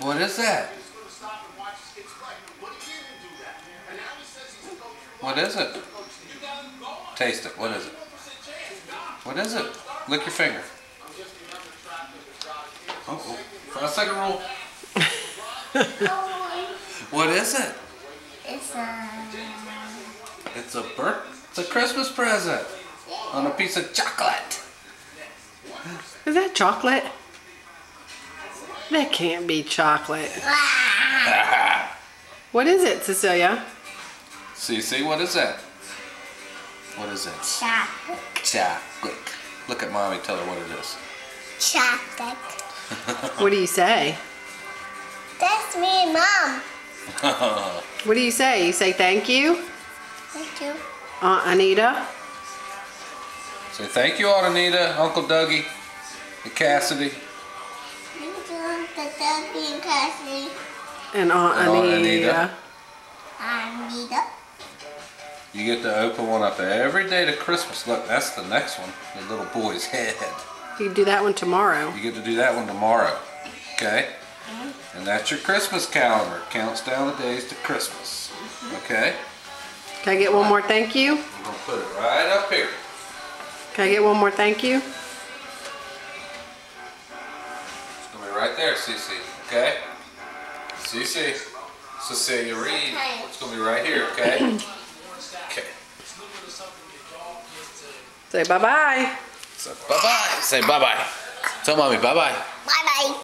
What is that? What is it? Taste it. What is it? What is it? Lick your finger. Oh, for a second roll. What is it? It's a Christmas present on a piece of chocolate. Is that chocolate? That can't be chocolate. What is it, Cecilia? Cece, what is that? What is it? Chocolate. Chocolate. Look at Mommy, tell her what it is. Chocolate. What do you say? That's me and Mom. What do you say? You say thank you? Thank you. Aunt Anita? Say thank you, Aunt Anita, Uncle Dougie, and Cassidy. Thank you, Uncle Dougie and Cassidy. And Aunt Anita. Anita. You get to open one up every day to Christmas. Look, that's the next one, the little boy's head. You can do that one tomorrow. You get to do that one tomorrow, okay? And that's your Christmas calendar. It counts down the days to Christmas, okay? Can I get one more thank you? I'm gonna put it right up here. Can I get one more thank you? It's gonna be right there, Cece, okay? Cece, Cecilia Reed. It's gonna be right here, okay? Okay. Say bye-bye. So bye-bye. Say bye-bye. Tell Mommy bye-bye. Bye-bye.